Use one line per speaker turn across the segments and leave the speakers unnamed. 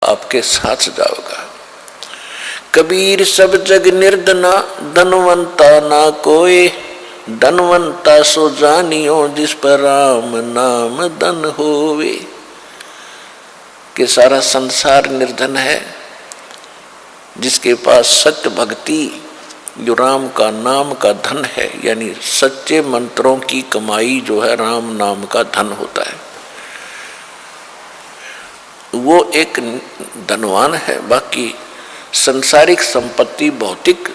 आपके साथ जाओगा। कबीर सब जग निर्धना, धनवंता ना कोई, धनवंता सो जानियो जिस पर राम नाम धन होवे। कि सारा संसार निर्धन है, जिसके पास सत्य भक्ति जो राम का नाम का धन है, यानी सच्चे मंत्रों की कमाई जो है राम नाम का धन होता है, वो एक धनवान है। बाकी संसारिक संपत्ति, भौतिक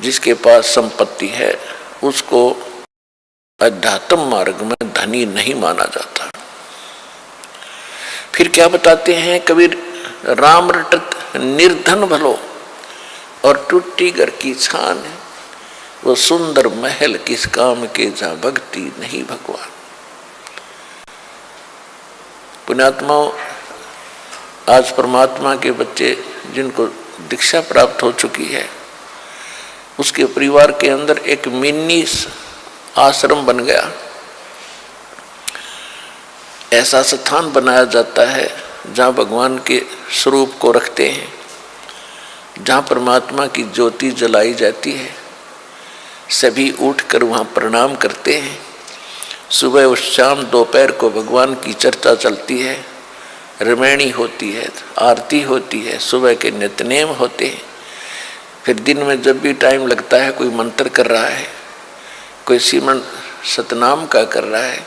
जिसके पास संपत्ति है उसको अध्यात्म मार्ग में धनी नहीं माना जाता। फिर क्या बताते हैं कबीर, राम रटत निर्धन भलो और टूटी घर की छान है, वो सुंदर महल किस काम के जहाँ भक्ति नहीं भगवान। पुण्यात्माओं, आज परमात्मा के बच्चे जिनको दीक्षा प्राप्त हो चुकी है, उसके परिवार के अंदर एक मिनी आश्रम बन गया। ऐसा स्थान बनाया जाता है जहाँ भगवान के स्वरूप को रखते हैं, जहाँ परमात्मा की ज्योति जलाई जाती है। सभी उठकर वहाँ प्रणाम करते हैं। सुबह और शाम दोपहर को भगवान की चर्चा चलती है, रमैणी होती है, आरती होती है, सुबह के नित्यनेम होते हैं। फिर दिन में जब भी टाइम लगता है, कोई मंत्र कर रहा है, कोई सिमरन सतनाम का कर रहा है,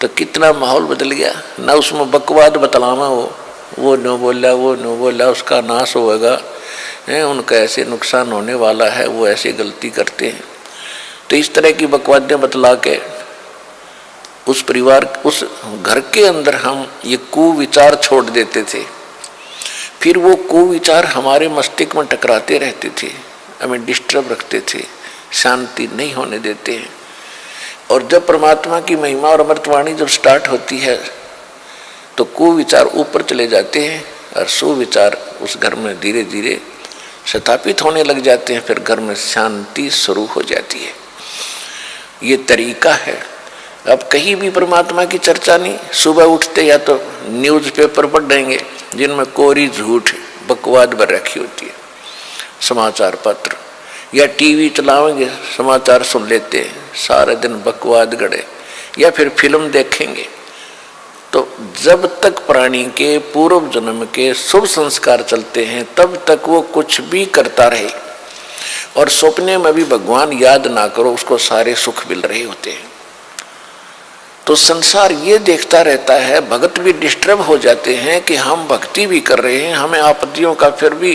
तो कितना माहौल बदल गया। ना उसमें बकवाद बतलावा हो, वो नो बोला, वो नो बोला, उसका नाश होगा, उनका ऐसे नुकसान होने वाला है, वो ऐसे गलती करते हैं। तो इस तरह की बकवादें बतला के उस परिवार, उस घर के अंदर हम ये कुविचार छोड़ देते थे। फिर वो कुविचार हमारे मस्तिष्क में टकराते रहते थे, हमें डिस्टर्ब रखते थे, शांति नहीं होने देते हैं। और जब परमात्मा की महिमा और अमृतवाणी जब स्टार्ट होती है तो कुविचार ऊपर चले जाते हैं और सुविचार उस घर में धीरे धीरे स्थापित होने लग जाते हैं। फिर घर में शांति शुरू हो जाती है। ये तरीका है। अब कहीं भी परमात्मा की चर्चा नहीं, सुबह उठते या तो न्यूज़पेपर पढ़ देंगे जिनमें कोरी झूठ बकवाद भर रखी होती है, समाचार पत्र, या टीवी चलाएंगे, समाचार सुन लेते हैं, सारे दिन बकवाद गड़े, या फिर फिल्म देखेंगे। तो जब तक प्राणी के पूर्व जन्म के शुभ संस्कार चलते हैं तब तक वो कुछ भी करता रहे, और सपने में भी भगवान याद ना करो, उसको सारे सुख मिल रहे होते हैं। तो संसार ये देखता रहता है, भगत भी डिस्टर्ब हो जाते हैं कि हम भक्ति भी कर रहे हैं, हमें आपत्तियों का फिर भी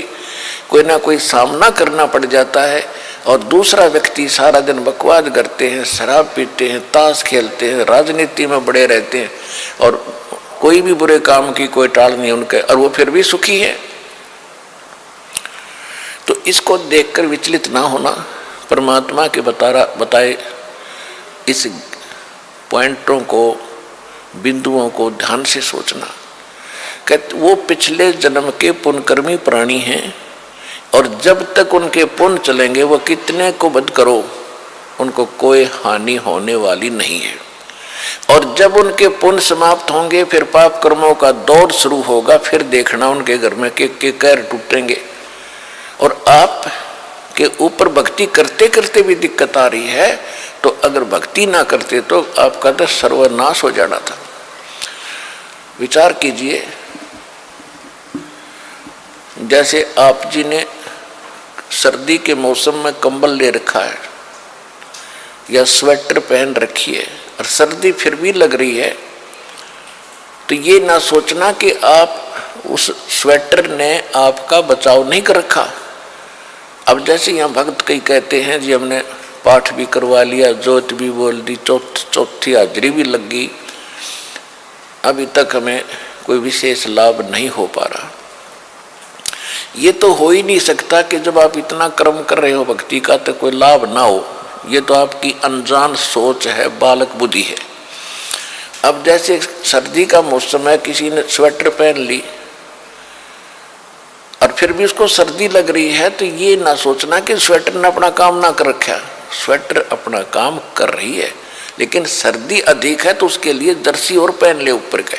कोई ना कोई सामना करना पड़ जाता है, और दूसरा व्यक्ति सारा दिन बकवाद करते हैं, शराब पीते हैं, ताश खेलते हैं, राजनीति में बड़े रहते हैं, और कोई भी बुरे काम की कोई टाल नहीं उनके, और वो फिर भी सुखी है। तो इसको देखकर विचलित ना होना, परमात्मा के बताए इस पॉइंटों को, बिंदुओं को ध्यान से सोचना। कहते वो पिछले जन्म के पुण्यकर्मी प्राणी हैं, और जब तक उनके पुण्य चलेंगे वो कितने को वध करो, उनको कोई हानि होने वाली नहीं है। और जब उनके पुण्य समाप्त होंगे फिर पाप कर्मों का दौर शुरू होगा। फिर देखना उनके घर में के कैर टूटेंगे, और आप के ऊपर भक्ति करते करते भी दिक्कत आ रही है, तो अगर भक्ति ना करते तो आपका तो सर्वनाश हो जाना था। विचार कीजिए, जैसे आप जी ने सर्दी के मौसम में कंबल ले रखा है या स्वेटर पहन रखी है और सर्दी फिर भी लग रही है, तो ये ना सोचना कि आप उस स्वेटर ने आपका बचाव नहीं कर रखा। अब जैसे यहाँ भक्त कई कहते हैं जी हमने पाठ भी करवा लिया, जोत भी बोल दी, चौथी हाजरी भी लग गई, अभी तक हमें कोई विशेष लाभ नहीं हो पा रहा। ये तो हो ही नहीं सकता कि जब आप इतना कर्म कर रहे हो भक्ति का तो कोई लाभ ना हो। ये तो आपकी अनजान सोच है, बालक बुद्धि है। अब जैसे सर्दी का मौसम है, किसी ने स्वेटर पहन ली और फिर भी उसको सर्दी लग रही है, तो ये ना सोचना कि स्वेटर ने अपना काम ना कर रखा। स्वेटर अपना काम कर रही है, लेकिन सर्दी अधिक है तो उसके लिए जर्सी और पहन ले ऊपर के।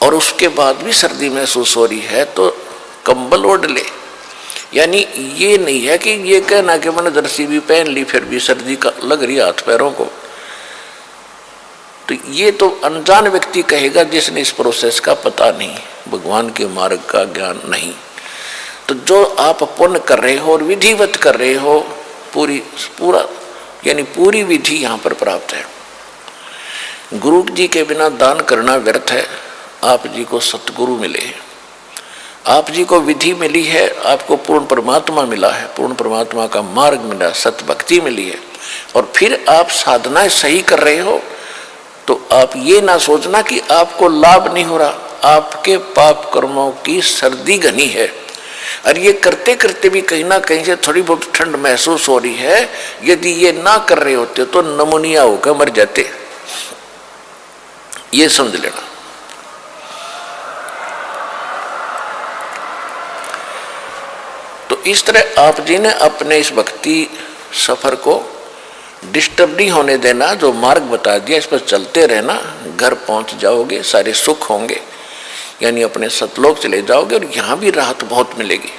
और उसके बाद भी सर्दी महसूस हो रही है तो कंबल ओढ़ ले। यानी ये नहीं है कि ये कहना कि मैंने जर्सी भी पहन ली फिर भी सर्दी का लग रही हाथ पैरों को, तो ये तो अनजान व्यक्ति कहेगा जिसने इस प्रोसेस का पता नहीं, भगवान के मार्ग का ज्ञान नहीं। तो जो आप पुण्य कर रहे हो और विधिवत कर रहे हो, पूरी विधि यहाँ पर प्राप्त है। गुरु जी के बिना दान करना व्यर्थ है। आप जी को सतगुरु मिले हैं, आप जी को विधि मिली है, आपको पूर्ण परमात्मा मिला है, पूर्ण परमात्मा का मार्ग मिला, सत भक्ति मिली है, और फिर आप साधनाएं सही कर रहे हो, तो आप ये ना सोचना कि आपको लाभ नहीं हो रहा। आपके पाप कर्मों की सर्दी घनी है, और ये करते करते भी कहीं ना कहीं से थोड़ी बहुत ठंड महसूस हो रही है। यदि ये ना कर रहे होते तो नमूनिया होकर मर जाते, ये समझ लेना। तो इस तरह आप जी ने अपने इस भक्ति सफर को डिस्टर्ब नहीं होने देना, जो मार्ग बता दिया इस पर चलते रहना, घर पहुंच जाओगे, सारे सुख होंगे, यानी अपने सतलोक चले जाओगे और यहाँ भी राहत बहुत मिलेगी।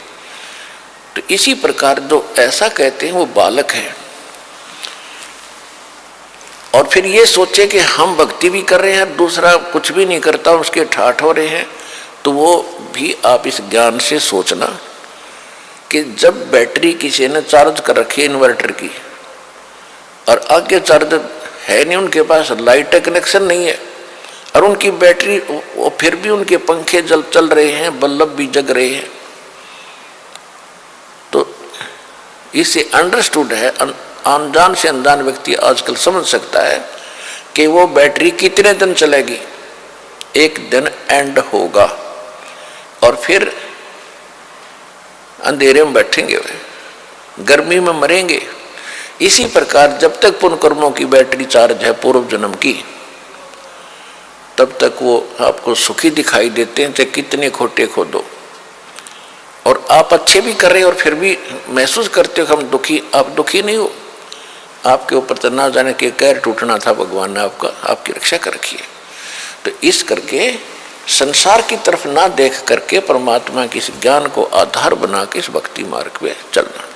तो इसी प्रकार जो ऐसा कहते हैं वो बालक है, और फिर ये सोचे कि हम भक्ति भी कर रहे हैं, दूसरा कुछ भी नहीं करता, उसके ठाठ हो रहे हैं, तो वो भी आप इस ज्ञान से सोचना कि जब बैटरी किसी ने चार्ज कर रखी है इन्वर्टर की, और आगे चार्जर है नहीं, उनके पास लाइट कनेक्शन नहीं है, और उनकी बैटरी, फिर भी उनके पंखे चल रहे हैं, बल्ब भी जग रहे हैं, तो इससे अंडरस्टूड है, अनजान से अनजान व्यक्ति आजकल समझ सकता है कि वो बैटरी कितने दिन चलेगी। एक दिन एंड होगा और फिर अंधेरे में बैठेंगे, वे गर्मी में मरेंगे। इसी प्रकार जब तक पुण्य कर्मों की बैटरी चार्ज है पूर्व जन्म की, तब तक वो आपको सुखी दिखाई देते हैं, चाहे कितने खोटे खोदो। और आप अच्छे भी कर रहे हो और फिर भी महसूस करते हो हम दुखी, आप दुखी नहीं हो, आपके ऊपर तो ना जाने के कहर टूटना था, भगवान ने आपकी रक्षा कर रखी है। तो इस करके संसार की तरफ ना देख करके परमात्मा के इस ज्ञान को आधार बना के इस भक्ति मार्ग पे चलना।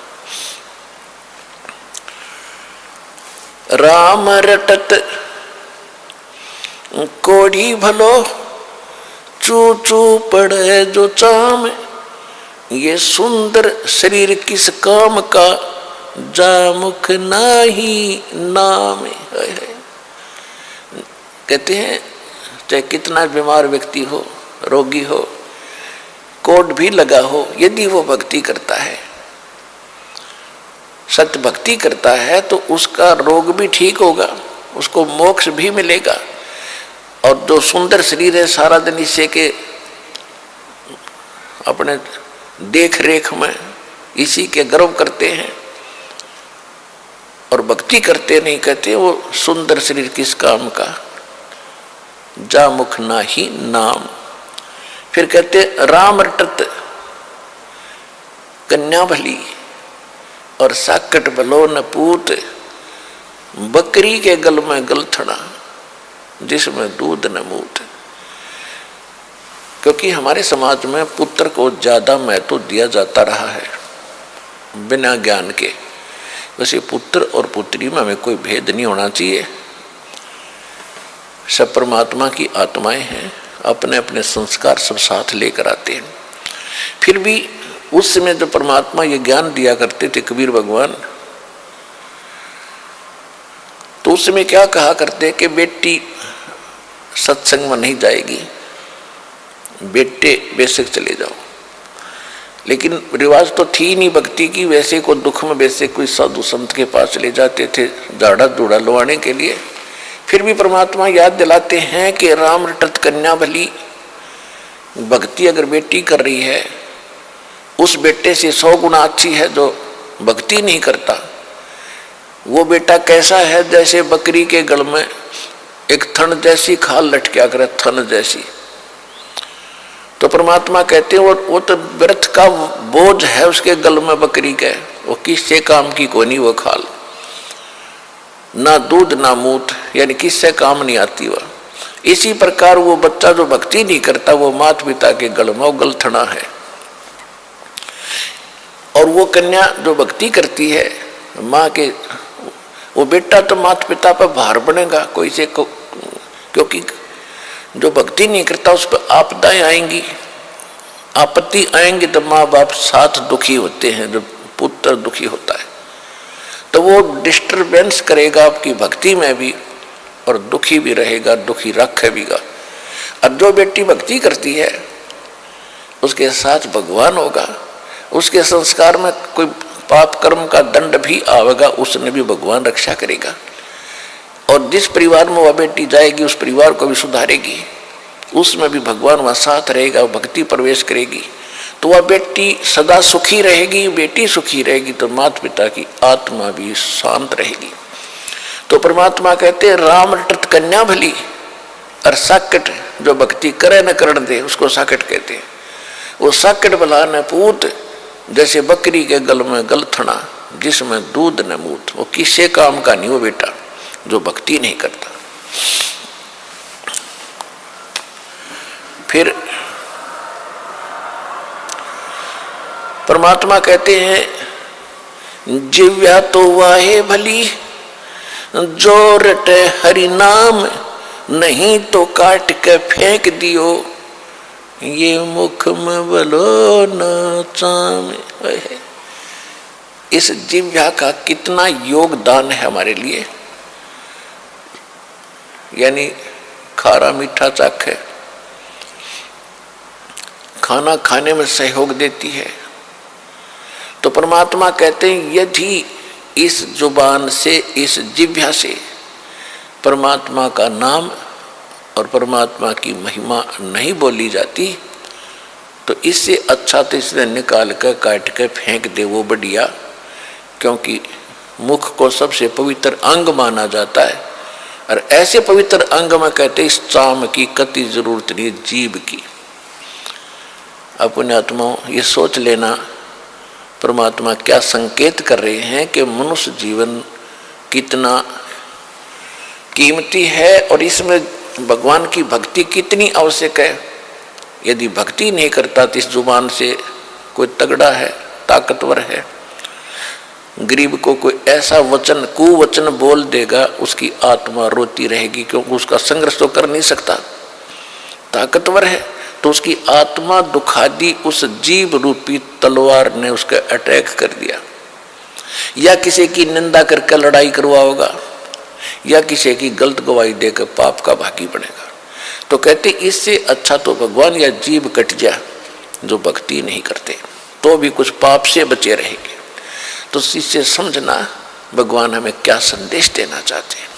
राम रटत कोढ़ी भलो, चू चू पड़े जो चाम, ये सुंदर शरीर किस काम का, जा मुख नाही नाम। कहते हैं चाहे कितना बीमार व्यक्ति हो, रोगी हो, कोट भी लगा हो, यदि वो भक्ति करता है, सत्य भक्ति करता है, तो उसका रोग भी ठीक होगा, उसको मोक्ष भी मिलेगा। और जो सुंदर शरीर है, सारा दिन इसे के अपने देख रेख में इसी के गर्व करते हैं और भक्ति करते नहीं, कहते वो सुंदर शरीर किस काम का, जा मुख ना ही नाम। फिर कहते राम रटत कन्या भली, और साकट भलो न पूत, बकरी के गल में गलथड़ा, जिसमें दूध न मूत। क्योंकि हमारे समाज में पुत्र को ज्यादा महत्व दिया जाता रहा है बिना ज्ञान के। वैसे पुत्र और पुत्री में हमें कोई भेद नहीं होना चाहिए, सब परमात्मा की आत्माएं हैं, अपने अपने संस्कार सब साथ लेकर आते हैं। फिर भी उस समय जो परमात्मा ये ज्ञान दिया करते थे कबीर भगवान, तो उस समय क्या कहा करते कि बेटी सत्संग में नहीं जाएगी, बेटे बेशक चले जाओ। लेकिन रिवाज तो थी नहीं भक्ति की, वैसे को दुख में वैसे कोई साधु संत के पास चले जाते थे झाड़ा धूड़ा लुवाने के लिए। फिर भी परमात्मा याद दिलाते हैं कि राम रटत कन्या भली, भक्ति अगर बेटी कर रही है, उस बेटे से 100 गुना अच्छी है जो भक्ति नहीं करता। वो बेटा कैसा है, जैसे बकरी के गल में एक थन जैसी खाल लटका करे, थन जैसी। तो परमात्मा कहते हैं वो तो व्यर्थ का बोझ है उसके गल में बकरी के, वो किससे काम की कोई नहीं वो खाल, ना दूध ना मूत, यानी किससे काम नहीं आती वह। इसी प्रकार वो बच्चा जो भक्ति नहीं करता वो माता पिता के गल में गलथना है, और वो कन्या जो भक्ति करती है माँ के, वो बेटा तो माता पिता पर भार बनेगा कोई से क्योंकि जो भक्ति नहीं करता उस पर आपदाएं आएंगी, आपत्ति आएंगी तो माँ बाप साथ दुखी होते हैं, जो पुत्र दुखी होता है तो वो डिस्टरबेंस करेगा आपकी भक्ति में भी और दुखी भी रहेगा, दुखी रखेगा। और जो बेटी भक्ति करती है उसके साथ भगवान होगा, उसके संस्कार में कोई पाप कर्म का दंड भी आवेगा, उसने भी भगवान रक्षा करेगा। और जिस परिवार में वह बेटी जाएगी उस परिवार को भी सुधारेगी, उसमें भी भगवान वहाँ साथ रहेगा, भक्ति प्रवेश करेगी तो वह बेटी सदा सुखी रहेगी, बेटी सुखी रहेगी तो माता पिता की आत्मा भी शांत रहेगी। तो परमात्मा कहते हैं राम रटत कन्या भली, और साकट जो भक्ति करे न करण दे उसको साकट कहते हैं। वो साकट भला न पूत, जैसे बकरी के गल में गलथना जिसमें दूध न मूत, वो किसी काम का नहीं वो बेटा जो भक्ति नहीं करता। फिर परमात्मा कहते हैं जिव्या तो वाहे भली, जो रटे हरि नाम, नहीं तो काट के फेंक दियो, ये मुख में बलो न चाम। इस जिव्या का कितना योगदान है हमारे लिए, यानी खारा मीठा चाखे, खाना खाने में सहयोग देती है। तो परमात्मा कहते हैं यदि इस जुबान से, इस जिह्वा से परमात्मा का नाम और परमात्मा की महिमा नहीं बोली जाती तो इससे अच्छा तो इसने निकाल कर काट कर फेंक दे वो बढ़िया, क्योंकि मुख को सबसे पवित्र अंग माना जाता है। और ऐसे पवित्र अंग में कहते इस चाम की कति जरूरत नहीं जीभ की। अपने आत्माओं ये सोच लेना परमात्मा क्या संकेत कर रहे हैं कि मनुष्य जीवन कितना कीमती है और इसमें भगवान की भक्ति कितनी आवश्यक है। यदि भक्ति नहीं करता तो इस जुबान से कोई तगड़ा है, ताकतवर है, गरीब को कोई ऐसा वचन कुवचन बोल देगा उसकी आत्मा रोती रहेगी, क्योंकि उसका संघर्ष तो कर नहीं सकता, ताकतवर है तो उसकी आत्मा दुखा दी, उस जीव रूपी तलवार ने उसका अटैक कर दिया, या किसी की निंदा करके लड़ाई करवाओगा या किसी की गलत गवाही देकर पाप का भागी बनेगा। तो कहते इससे अच्छा तो भगवान या जीव कट जा जो भक्ति नहीं करते तो भी कुछ पाप से बचे रहेंगे। तो इससे समझना भगवान हमें क्या संदेश देना चाहते हैं।